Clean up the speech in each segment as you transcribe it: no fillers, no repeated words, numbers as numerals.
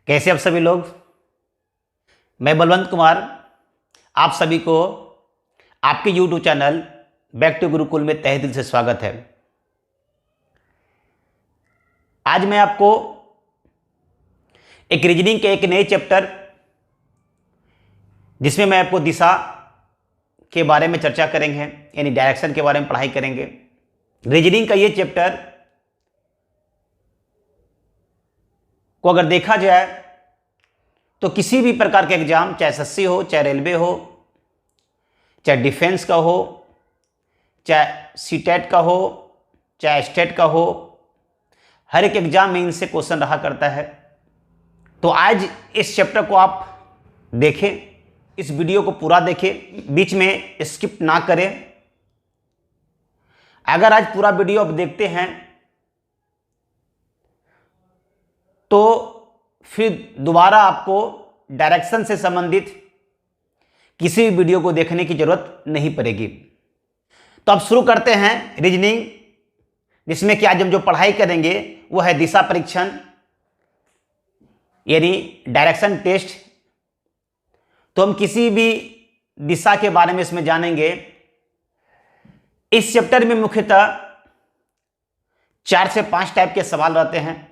कैसे आप सभी लोग। मैं बलवंत कुमार आप सभी को आपके YouTube channel back to Gurukul में तहे दिल से स्वागत है। आज मैं आपको एक रीजनिंग के एक नए चैप्टर जिसमें मैं आपको दिशा के बारे में चर्चा करेंगे, यानी डायरेक्शन के बारे में पढ़ाई करेंगे। रीजनिंग का ये चैप्टर को अगर देखा जाए तो किसी भी प्रकार के एग्जाम, चाहे एसएससी हो, चाहे रेलवे हो, चाहे डिफेंस का हो, चाहे सीटेट का हो, चाहे स्टेट का हो, हर एक एग्जाम में इनसे क्वेश्चन रहा करता है। तो आज इस चैप्टर को आप देखें, इस वीडियो को पूरा देखें, बीच में स्किप ना करें। अगर आज पूरा वीडियो आप देखते हैं तो फिर दोबारा आपको डायरेक्शन से संबंधित किसी भी वीडियो को देखने की जरूरत नहीं पड़ेगी। तो अब शुरू करते हैं रीजनिंग, जिसमें कि आज हम जो पढ़ाई करेंगे वो है दिशा परीक्षण, यानी डायरेक्शन टेस्ट। तो हम किसी भी दिशा के बारे में इसमें जानेंगे। इस चैप्टर में मुख्यतः 4 से 5 टाइप के सवाल रहते हैं।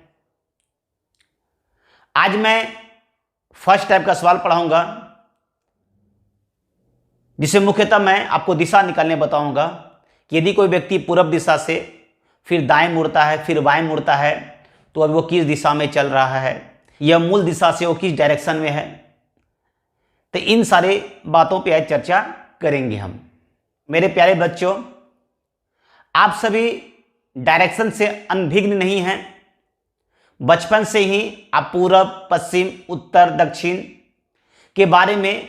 आज मैं फर्स्ट टाइप का सवाल पढ़ाऊंगा, जिसे मुख्यतः मैं आपको दिशा निकालने बताऊंगा कि यदि कोई व्यक्ति पूर्व दिशा से फिर दाएं मुड़ता है, फिर बाएं मुड़ता है, तो अब वो किस दिशा में चल रहा है, या मूल दिशा से वो किस डायरेक्शन में है। तो इन सारे बातों पे आज चर्चा करेंगे हम। मेरे प्यारे बच्चों, आप सभी डायरेक्शन से अनभिज्ञ नहीं हैं। बचपन से ही आप पूरब, पश्चिम, उत्तर, दक्षिण के बारे में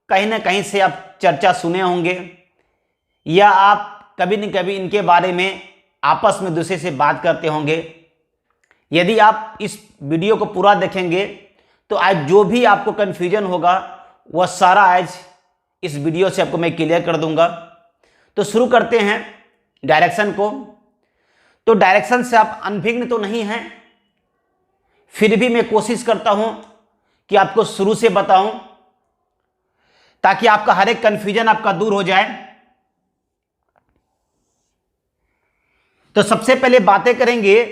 कहीं ना कहीं से आप चर्चा सुने होंगे, या आप कभी न कभी इनके बारे में आपस में दूसरे से बात करते होंगे। यदि आप इस वीडियो को पूरा देखेंगे तो आज जो भी आपको कन्फ्यूजन होगा वह सारा आज इस वीडियो से आपको मैं क्लियर कर दूंगा। तो शुरू करते हैं डायरेक्शन को। तो डायरेक्शन से आप अनभिज्ञ तो नहीं हैं, फिर भी मैं कोशिश करता हूं कि आपको शुरू से बताऊं ताकि आपका हर एक कंफ्यूजन आपका दूर हो जाए। तो सबसे पहले बातें करेंगे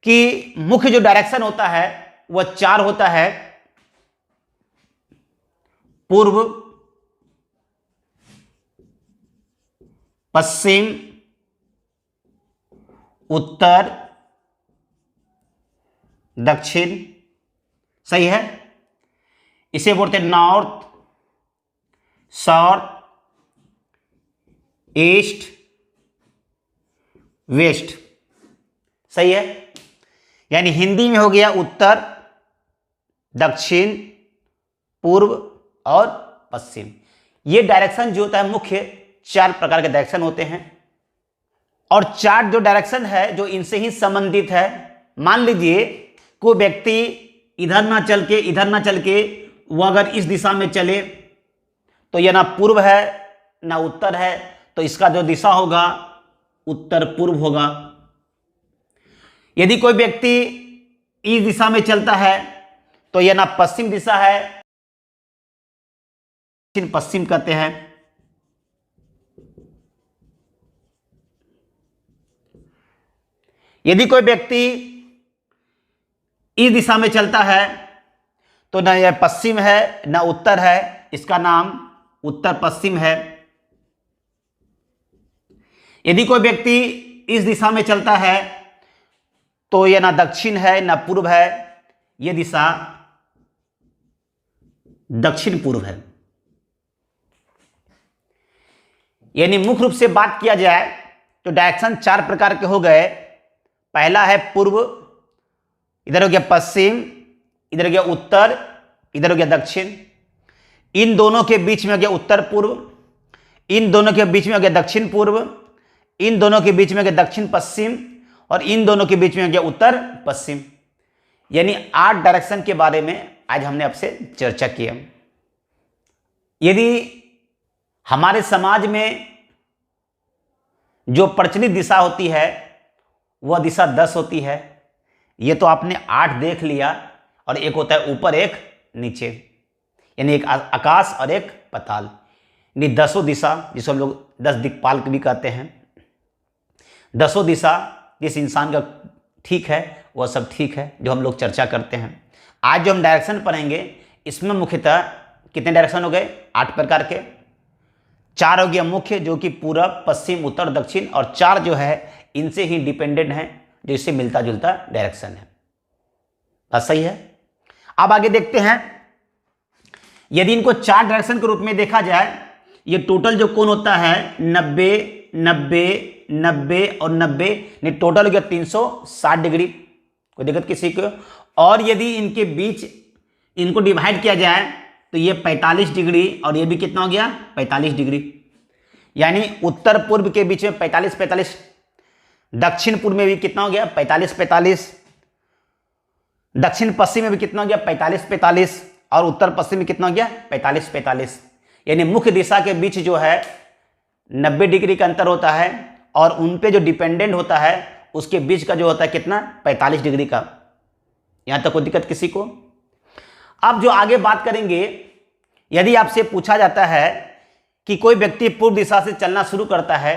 कि मुख्य जो डायरेक्शन होता है वह 4 होता है। पूर्व, पश्चिम, उत्तर, दक्षिण। सही है। इसे बोलते हैं नॉर्थ, साउथ, ईस्ट, वेस्ट। सही है। यानी हिंदी में हो गया उत्तर, दक्षिण, पूर्व और पश्चिम। ये डायरेक्शन जो होता है, मुख्य 4 प्रकार के डायरेक्शन होते हैं। और 4 जो डायरेक्शन है जो इनसे ही संबंधित है। मान लीजिए कोई व्यक्ति इधर ना चल के वो अगर इस दिशा में चले तो यह ना पूर्व है ना उत्तर है, तो इसका जो दिशा होगा उत्तर पूर्व होगा। यदि कोई व्यक्ति इस दिशा में चलता है तो यह ना पश्चिम दिशा है, दक्षिण पश्चिम कहते हैं। यदि कोई व्यक्ति इस दिशा में चलता है तो न यह पश्चिम है न उत्तर है, इसका नाम उत्तर पश्चिम है। यदि कोई व्यक्ति इस दिशा में चलता है तो यह ना दक्षिण है न पूर्व है, यह दिशा दक्षिण पूर्व है। यानी मुख्य रूप से बात किया जाए तो डायरेक्शन 4 प्रकार के हो गए। पहला है पूर्व, इधर हो गया पश्चिम, इधर हो गया उत्तर, इधर हो गया दक्षिण। इन दोनों के बीच में हो गया उत्तर पूर्व, इन दोनों के बीच में हो गया दक्षिण पूर्व, इन दोनों के बीच में हो गया दक्षिण पश्चिम, और इन दोनों के बीच में हो गया उत्तर पश्चिम। यानी 8 डायरेक्शन के बारे में आज हमने आपसे चर्चा की। यदि हमारे समाज में जो प्रचलित दिशा होती है वह दिशा 10 होती है। ये तो आपने 8 देख लिया, और एक होता है ऊपर एक नीचे, यानी एक आकाश और एक पाताल, यानी दसों दिशा जिसको हम लोग 10 दिक्पाल भी कहते हैं। दसों दिशा जिस इंसान का ठीक है वह सब ठीक है, जो हम लोग चर्चा करते हैं। आज जो हम डायरेक्शन पढ़ेंगे इसमें मुख्यतः कितने डायरेक्शन हो गए? 8 प्रकार के। 4 हो गया मुख्य जो कि पूरब, पश्चिम, उत्तर, दक्षिण, और 4 जो है इनसे ही डिपेंडेंट है, जो इससे मिलता जुलता डायरेक्शन है। बात सही है। अब आगे देखते हैं, यदि इनको 4 डायरेक्शन के रूप में देखा जाए, ये टोटल जो कोण होता है 90, 90, 90 और 90, ने टोटल हो गया 360 डिग्री। कोई दिक्कत किसी को? और यदि इनके बीच इनको डिवाइड किया जाए तो ये 45 डिग्री और ये भी कितना हो गया? 45 डिग्री, यानी उत्तर पूर्व के बीच में 45 45, दक्षिण पूर्व में भी कितना हो गया? 45 45, दक्षिण पश्चिम में भी कितना हो गया? 45 45, और उत्तर पश्चिम में कितना हो गया? 45 45, यानी मुख्य दिशा के बीच जो है 90 डिग्री का अंतर होता है, और उन पे जो डिपेंडेंट होता है उसके बीच का जो होता है कितना? 45 डिग्री का। यहां तक कोई दिक्कत किसी को? अब जो आगे बात करेंगे, यदि आपसे पूछा जाता है कि कोई व्यक्ति पूर्व दिशा से चलना शुरू करता है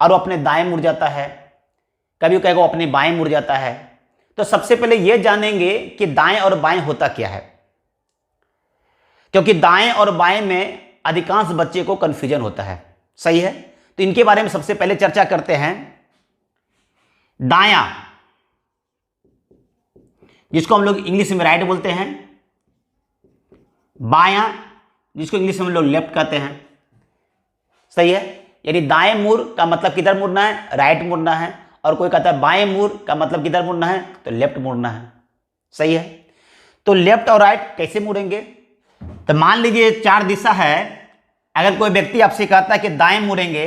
और वो अपने दाएं मुड़ जाता है, कभी कहेगा वो अपने बाएं मुड़ जाता है, तो सबसे पहले ये जानेंगे कि दाएं और बाएं होता क्या है, क्योंकि दाएं और बाएं में अधिकांश बच्चे को कंफ्यूजन होता है। सही है, तो इनके बारे में सबसे पहले चर्चा करते हैं। दायां, जिसको हम लोग इंग्लिश में राइट बोलते हैं, बायां जिसको इंग्लिश में हम लोग लेफ्ट कहते हैं। सही है, यानी दाएं मुड़ का मतलब किधर मुड़ना है? राइट मुड़ना है, और कोई कहता है बाएं मुड़ का मतलब किधर मुड़ना है? तो लेफ्ट मुड़ना है। सही है, तो लेफ्ट और राइट कैसे मुड़ेंगे? तो मान लीजिए 4 दिशा है, अगर कोई व्यक्ति आपसे कहता है कि दाएं मुड़ेंगे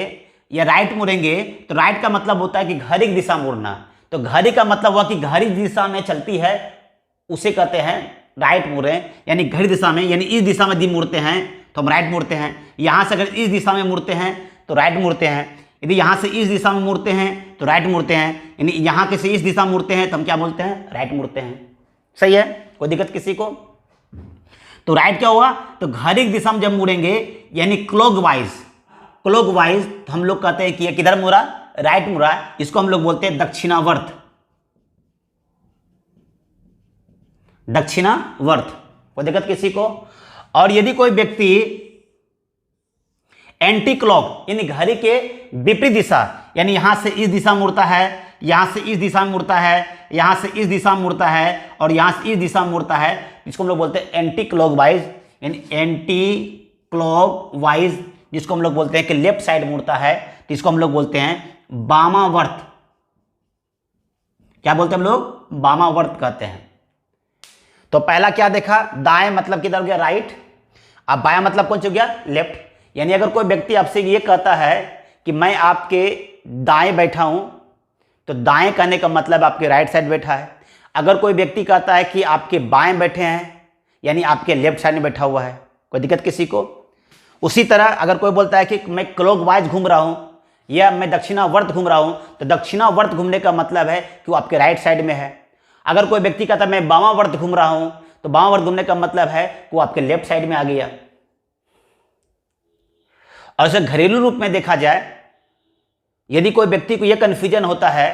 या राइट मुड़ेंगे, तो राइट का मतलब होता है कि घड़ी की दिशा मुड़ना। तो घड़ी का मतलब हुआ कि घड़ी दिशा में चलती है, उसे कहते हैं राइट मुड़े, यानी घड़ी दिशा में, यानी इस दिशा में यदि मुड़ते हैं तो हम राइट मुड़ते हैं। यहां से अगर इस दिशा में मुड़ते हैं तो राइट मुड़ते हैं, यदि यहां से इस दिशा में मुड़ते हैं तो राइट मुड़ते हैं, यानी यहां के से इस दिशा में मुड़ते हैं तो हम क्या बोलते हैं? राइट मुड़ते हैं। सही है, कोई दिक्कत किसी को? तो राइट क्या हुआ? तो घड़ी की दिशा में जब मुड़ेंगे, यानी क्लॉकवाइज, क्लॉकवाइज हम लोग कहते हैं कि ये किधर मुड़ा? राइट मुड़ा। इसको हम लोग बोलते हैं दक्षिणावर्त, दक्षिणावर्त। कोई दिक्कत किसी को? और यदि कोई व्यक्ति एंटी क्लॉक, यानी घड़ी के विपरीत दिशा, यानी यहां से इस दिशा में मुड़ता है, यहां से इस दिशा में मुड़ता है, यहां से इस दिशा में मुड़ता है, और यहां से इस दिशा में मुड़ता है, जिसको हम लोग बोलते हैं एंटी क्लॉकवाइज, यानी एंटी क्लॉकवाइज, जिसको हम लोग बोलते हैं कि लेफ्ट साइड मुड़ता है, तो इसको हम लोग बोलते हैं वामावर्त। क्या बोलते हैं हम लोग? वामावर्त कहते हैं। तो पहला क्या देखा? दाएं मतलब किधर हो गया? राइट। अब बायां मतलब कौन सा हो गया? लेफ्ट। यानी अगर कोई व्यक्ति आपसे ये कहता है कि मैं आपके दाएं बैठा हूं, तो दाएं कहने का मतलब आपके राइट साइड बैठा है। अगर कोई व्यक्ति कहता है कि आपके बाएं बैठे हैं, यानी आपके लेफ्ट साइड में बैठा हुआ है। कोई दिक्कत किसी को? उसी तरह अगर कोई बोलता है कि मैं क्लॉकवाइज घूम रहा हूं या मैं दक्षिणावर्त घूम रहा हूं, तो दक्षिणावर्त घूमने का मतलब है कि वो आपके राइट साइड में है। अगर कोई व्यक्ति कहता है मैं वामावर्त घूम रहा हूं, तो वामावर्त घूमने का मतलब है कि वो आपके लेफ्ट साइड में आ गया। और इसे घरेलू रूप में देखा जाए, यदि कोई व्यक्ति को यह कंफ्यूजन होता है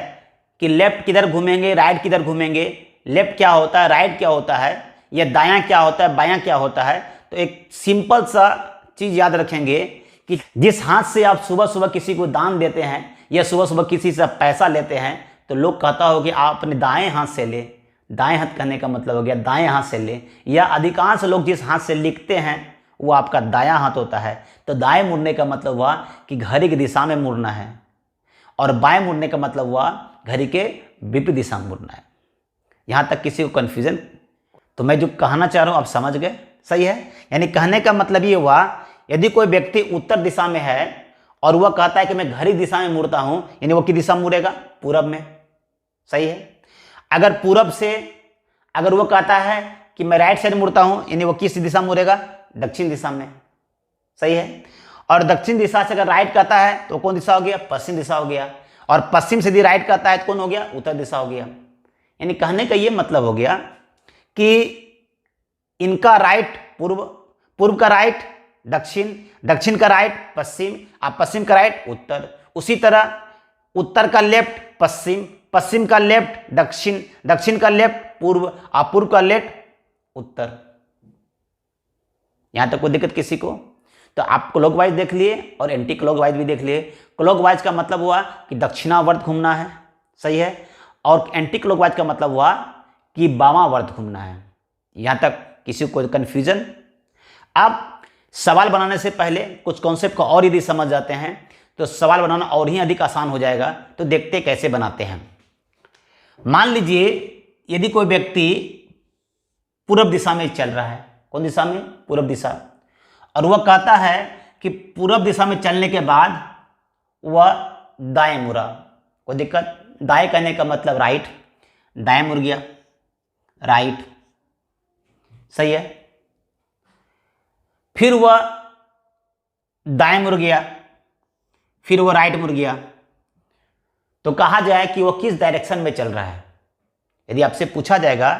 कि लेफ्ट किधर घूमेंगे, राइट किधर घूमेंगे, लेफ्ट क्या होता है, राइट क्या होता है, या दायां क्या होता है, बायां क्या होता है, तो एक सिंपल सा चीज याद रखेंगे कि जिस हाथ से आप सुबह सुबह किसी को दान देते हैं या सुबह सुबह किसी से पैसा लेते हैं, तो लोग कहता हो कि आप अपने दाएं हाथ से ले। दाएं हाथ करने का मतलब हो गया दाएं हाथ से ले, या अधिकांश लोग जिस हाथ से लिखते हैं वो आपका दायां हाथ होता है। तो दाएं मुड़ने का मतलब हुआ कि घड़ी की दिशा में मुड़ना है, और बाएं मुड़ने का मतलब हुआ घड़ी के विपरीत दिशा में मुड़ना है। यहां तक किसी को कन्फ्यूजन? तो मैं जो कहना चाह रहा हूं आप समझ गए? सही है, यानी कहने का मतलब ये हुआ, यदि कोई व्यक्ति उत्तर दिशा में है और वह कहता है कि मैं घड़ी दिशा में मुड़ता हूं, यानी वो किस दिशा में मुड़ेगा? पूरब में। सही है। अगर पूरब से अगर वो कहता है कि मैं राइट साइड मुड़ता हूं, यानी वो किस दिशा में मुड़ेगा? दक्षिण दिशा में। सही है। और दक्षिण दिशा से अगर राइट कहता है तो कौन दिशा हो गया? पश्चिम दिशा हो गया। और पश्चिम से यदि राइट कहता है तो कौन हो गया? उत्तर दिशा हो गया। यानी कहने का ये मतलब हो गया कि इनका राइट पूर्व, पूर्व का राइट दक्षिण, दक्षिण का राइट पश्चिम, पश्चिम का राइट उत्तर। उसी तरह उत्तर का लेफ्ट पश्चिम, पश्चिम का लेफ्ट दक्षिण, दक्षिण का लेफ्ट पूर्व, पूर्व का लेफ्ट उत्तर। यहां तक कोई दिक्कत किसी को? तो आप क्लॉकवाइज देख लिए और एंटी क्लॉकवाइज भी देख लिए। क्लॉकवाइज का मतलब हुआ कि दक्षिणावर्त घूमना है, सही है, और एंटी क्लॉकवाइज का मतलब हुआ कि वामावर्त घूमना है। यहां तक किसी को कंफ्यूजन? अब सवाल बनाने से पहले कुछ कॉन्सेप्ट को और यदि समझ जाते हैं तो सवाल बनाना और ही अधिक आसान हो जाएगा। तो देखते कैसे बनाते हैं। मान लीजिए यदि कोई व्यक्ति पूर्व दिशा में चल रहा है, कौन दिशा में? पूर्व दिशा, और वह कहता है कि पूर्व दिशा में चलने के बाद वह दाएं मुड़ा। कोई दिक्कत? दाएं कहने का मतलब राइट, दाएं मुड़ गया, राइट, सही है। फिर वह दाएं मुड़ गया, फिर वह राइट मुड़ गया। तो कहा जाए कि वह किस डायरेक्शन में चल रहा है। यदि आपसे पूछा जाएगा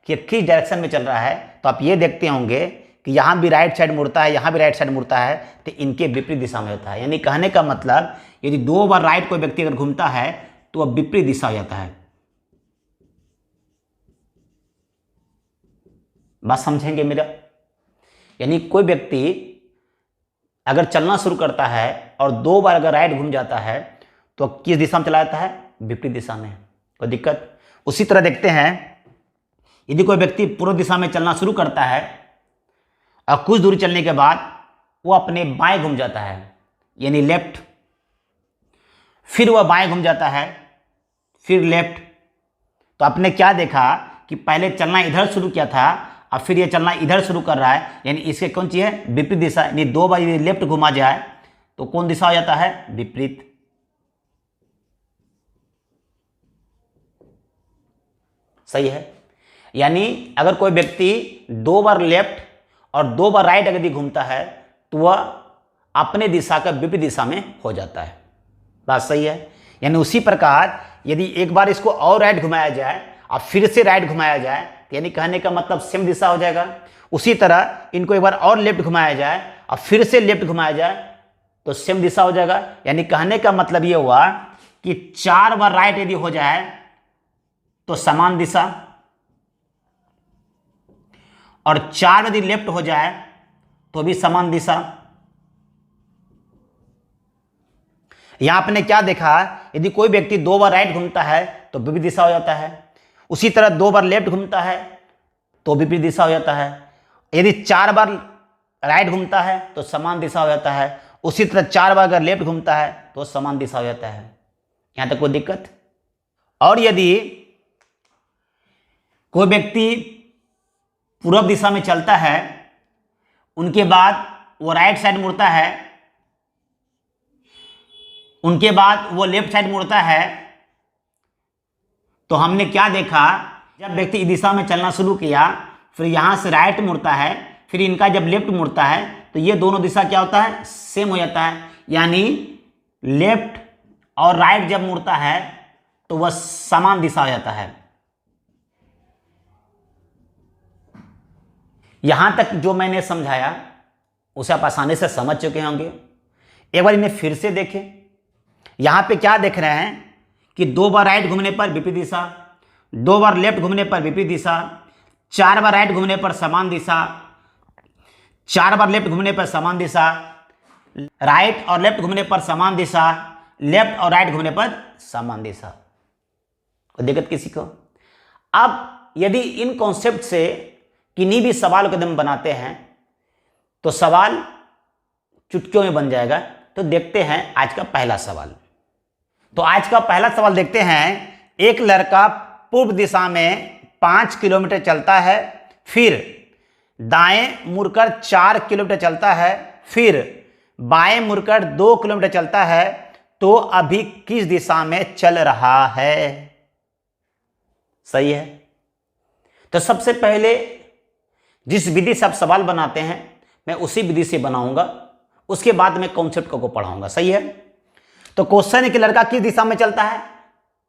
कि किस डायरेक्शन में चल रहा है तो आप ये देखते होंगे कि यहां भी राइट साइड मुड़ता है, यहां भी राइट साइड मुड़ता है, तो इनके विपरीत दिशा में होता है। यानी कहने का मतलब यदि 2 बार राइट कोई व्यक्ति अगर घूमता है तो वह विपरीत दिशा हो जाता है। बात समझेंगे मेरा? यानी कोई व्यक्ति अगर चलना शुरू करता है और 2 बार अगर राइट घूम जाता है तो किस दिशा में चला जाता है? विपरीत दिशा में। कोई दिक्कत? उसी तरह देखते हैं, यदि कोई व्यक्ति पूर्व दिशा में चलना शुरू करता है और कुछ दूरी चलने के बाद वो अपने बाएं घूम जाता है, यानी लेफ्ट, फिर वह बाएं घूम जाता है, फिर लेफ्ट। तो आपने क्या देखा कि पहले चलना इधर शुरू किया था और फिर ये चलना इधर शुरू कर रहा है, यानी इसके कौन सी है? विपरीत दिशा। यानी 2 बार यदि लेफ्ट घुमा जाए तो कौन दिशा हो जाता है? विपरीत। सही है। यानी अगर कोई व्यक्ति 2 बार लेफ्ट और 2 बार राइट यदि घूमता है तो वह अपने दिशा का विपरीत दिशा में हो जाता है। बात सही है। यानी उसी प्रकार यदि एक बार इसको और राइट घुमाया जाए और फिर से राइट घुमाया जाए, यानी कहने का मतलब सेम दिशा हो जाएगा। उसी तरह इनको एक बार और लेफ्ट घुमाया जाए और फिर से लेफ्ट घुमाया जाए तो सेम दिशा हो जाएगा। यानी कहने का मतलब ये हुआ कि 4 बार राइट यदि हो जाए तो समान दिशा, और 4 यदि लेफ्ट हो जाए तो भी समान दिशा। यहां आपने क्या देखा? यदि कोई व्यक्ति 2 बार राइट घूमता है तो विपरीत दिशा हो जाता है। उसी तरह 2 बार लेफ्ट घूमता है तो विपरीत दिशा हो जाता है। यदि 4 बार राइट घूमता है तो समान दिशा हो जाता है। उसी तरह 4 बार अगर लेफ्ट घूमता है तो समान दिशा हो जाता है। यहां तक कोई दिक्कत? और यदि कोई व्यक्ति पूर्व दिशा में चलता है, उनके बाद वो राइट साइड मुड़ता है, उनके बाद वो लेफ्ट साइड मुड़ता है, तो हमने क्या देखा? जब व्यक्ति इस दिशा में चलना शुरू किया, फिर यहां से राइट मुड़ता है, फिर इनका जब लेफ्ट मुड़ता है तो ये दोनों दिशा क्या होता है? सेम हो जाता है। यानी लेफ्ट और राइट जब मुड़ता है तो वह समान दिशा हो जाता है। यहां तक जो मैंने समझाया उसे आप आसानी से समझ चुके होंगे। एक बार इन्हें फिर से देखें। यहां पे क्या देख रहे हैं कि 2 बार राइट घूमने पर विपरीत दिशा, 2 बार लेफ्ट घूमने पर विपरीत दिशा, 4 बार राइट घूमने पर समान दिशा, 4 बार लेफ्ट घूमने पर समान दिशा, राइट और लेफ्ट घूमने पर समान दिशा, लेफ्ट और राइट घूमने पर समान दिशा। कोई दिक्कत किसी को? अब यदि इन कॉन्सेप्ट से किन्हीं भी सवाल को हम बनाते हैं तो सवाल चुटकियों में बन जाएगा। तो देखते हैं आज का पहला सवाल। तो आज का पहला सवाल देखते हैं। एक लड़का पूर्व दिशा में 5 किलोमीटर चलता है, फिर दाएं मुड़कर 4 किलोमीटर चलता है, फिर बाएं मुड़कर 2 किलोमीटर चलता है, तो अभी किस दिशा में चल रहा है? सही है। तो सबसे पहले जिस विधि से आप सवाल बनाते हैं मैं उसी विधि से बनाऊंगा, उसके बाद मैं कॉन्सेप्ट को पढ़ाऊंगा। सही है। तो क्वेश्चन है कि लड़का किस दिशा में चलता है?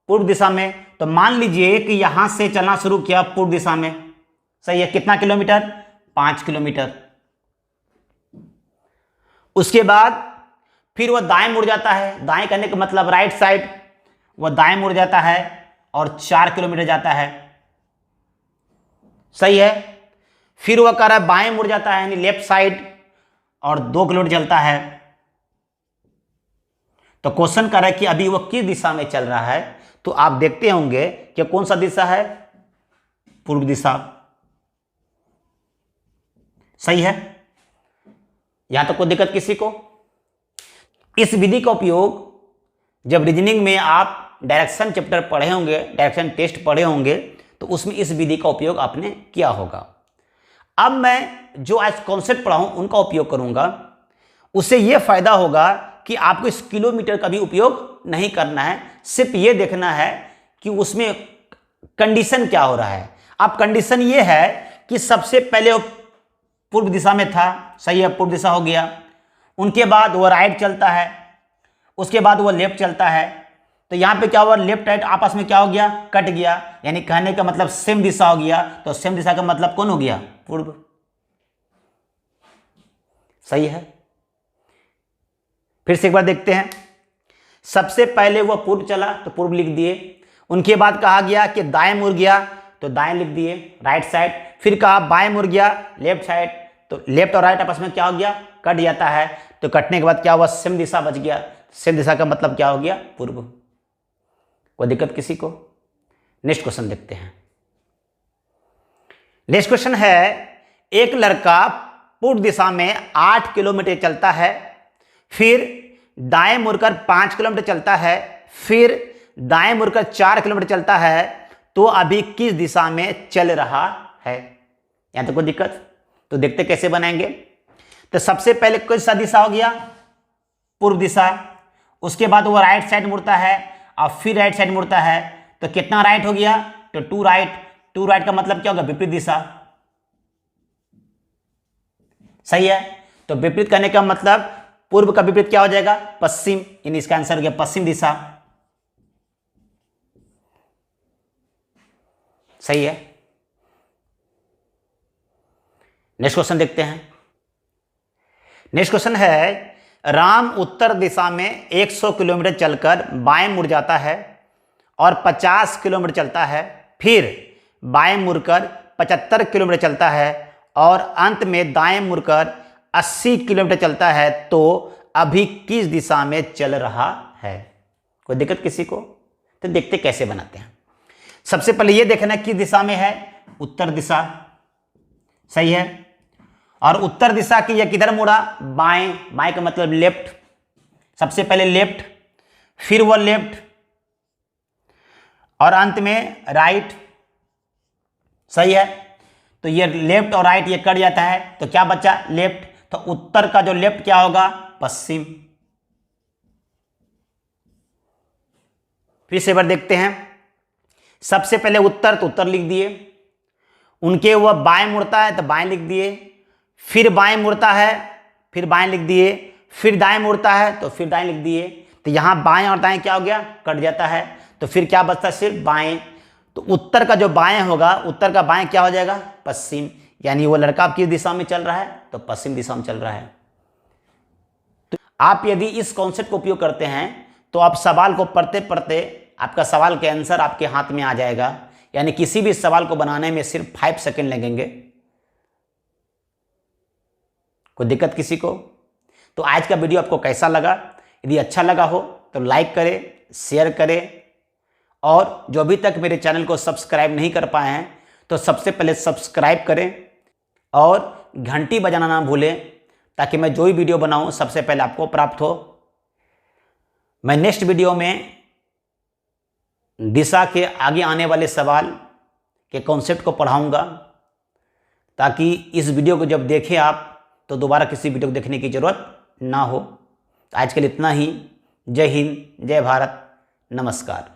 पूर्व दिशा में। तो मान लीजिए कि यहां से चलना शुरू किया पूर्व दिशा में, सही है, कितना किलोमीटर? 5 किलोमीटर। उसके बाद फिर वह दाएं मुड़ जाता है, दाएं करने का मतलब राइट साइड, वह दाएं मुड़ जाता है और 4 किलोमीटर जाता है। सही है। फिर वह कह रहा है बाएं मुड़ जाता है यानी लेफ्ट साइड और 2 किलोमीटर चलता है। तो क्वेश्चन कर रहा है कि अभी वह किस दिशा में चल रहा है, तो आप देखते होंगे कि कौन सा दिशा है? पूर्व दिशा। सही है। यहां तो कोई दिक्कत किसी को? इस विधि का उपयोग जब रीजनिंग में आप डायरेक्शन चैप्टर पढ़े होंगे, डायरेक्शन टेस्ट पढ़े होंगे, तो उसमें इस विधि का उपयोग आपने किया होगा। अब मैं जो आज कॉन्सेप्ट पढ़ा हूं उनका उपयोग करूंगा। उससे यह फायदा होगा कि आपको इस किलोमीटर का भी उपयोग नहीं करना है, सिर्फ ये देखना है कि उसमें कंडीशन क्या हो रहा है। अब कंडीशन ये है कि सबसे पहले वो पूर्व दिशा में था, सही है, पूर्व दिशा हो गया। उनके बाद वो राइट चलता है, उसके बाद वो लेफ्ट चलता है। तो यहां पे क्या हुआ? लेफ्ट राइट आपस में क्या हो गया? कट गया, यानी कहने का मतलब सेम दिशा हो गया। तो सेम दिशा का मतलब कौन हो गया? पूर्व। सही है। फिर से एक बार देखते हैं। सबसे पहले वो पूर्व चला तो पूर्व लिख दिए। उनके बाद कहा गया कि दाएं मुड़ गया तो दाएं लिख दिए, राइट साइड। फिर कहा बाएं मुड़ गया, लेफ्ट साइड। तो लेफ्ट और राइट आपस में क्या हो गया? कट जाता है। तो कटने के बाद क्या हुआ? सेम दिशा बच गया। सेम दिशा का मतलब क्या हो गया? पूर्व। कोई दिक्कत किसी को? नेक्स्ट क्वेश्चन देखते हैं। नेक्स्ट क्वेश्चन है, एक लड़का पूर्व दिशा में 8 किलोमीटर चलता है, फिर दाएं मुड़कर 5 किलोमीटर चलता है, फिर दाएं मुड़कर 4 किलोमीटर चलता है, तो अभी किस दिशा में चल रहा है? यहां तो कोई दिक्कत? तो देखते कैसे बनाएंगे। तो सबसे पहले कौन सा दिशा हो गया? पूर्व दिशा। उसके बाद वो राइट साइड मुड़ता है और फिर राइट साइड मुड़ता है। तो कितना राइट हो गया? तो 2 राइट। 2 राइट का मतलब क्या होगा? विपरीत दिशा। सही है। तो विपरीत करने का मतलब पूर्व का विपरीत क्या हो जाएगा? पश्चिम, यानी इसका आंसर हो गया पश्चिम दिशा। सही है। नेक्स्ट क्वेश्चन देखते हैं। नेक्स्ट क्वेश्चन है, राम उत्तर दिशा में 100 किलोमीटर चलकर बाएं मुड़ जाता है और 50 किलोमीटर चलता है, फिर बाएं मुड़कर 75 किलोमीटर चलता है और अंत में दाएं मुड़कर 80 किलोमीटर चलता है, तो अभी किस दिशा में चल रहा है? कोई दिक्कत किसी को? तो देखते कैसे बनाते हैं। सबसे पहले ये देखना किस दिशा में है? उत्तर दिशा। सही है। और उत्तर दिशा की यह किधर मुड़ा? बाएं। बाएं का मतलब लेफ्ट। सबसे पहले लेफ्ट, फिर वो लेफ्ट और अंत में राइट। सही है। तो ये लेफ्ट और राइट ये कट जाता है, तो क्या बचा? लेफ्ट। तो उत्तर का जो लेफ्ट क्या होगा? पश्चिम। फिर से बार देखते हैं। सबसे पहले उत्तर, तो उत्तर लिख दिए। उनके वह बाएं मुड़ता है तो बाएं लिख दिए, फिर बाएं मुड़ता है फिर बाएं लिख दिए, फिर दाएं मुड़ता है तो फिर दाएं लिख दिए। तो यहां बाएं और दाएं क्या हो गया? कट जाता है। तो फिर क्या बचता है? सिर्फ बाएं। तो उत्तर का जो बाएं होगा, उत्तर का बाएं क्या हो जाएगा? पश्चिम। यानी वो लड़का किस दिशा में चल रहा है? तो पश्चिम दिशा में चल रहा है। तो आप यदि इस कॉन्सेप्ट को उपयोग करते हैं तो आप सवाल को पढ़ते पढ़ते आपका सवाल के आंसर आपके हाथ में आ जाएगा। यानी किसी भी सवाल को बनाने में सिर्फ 5 सेकंड लगेंगे। कोई दिक्कत किसी को? तो आज का वीडियो आपको कैसा लगा? यदि अच्छा लगा हो तो लाइक करें, शेयर करें, और जो अभी तक मेरे चैनल को सब्सक्राइब नहीं कर पाए हैं तो सबसे पहले सब्सक्राइब करें और घंटी बजाना ना भूलें, ताकि मैं जो भी वीडियो बनाऊं सबसे पहले आपको प्राप्त हो। मैं नेक्स्ट वीडियो में दिशा के आगे आने वाले सवाल के कॉन्सेप्ट को पढ़ाऊंगा, ताकि इस वीडियो को जब देखें आप तो दोबारा किसी वीडियो को देखने की ज़रूरत ना हो। आज के लिए इतना ही। जय हिंद, जय भारत, नमस्कार।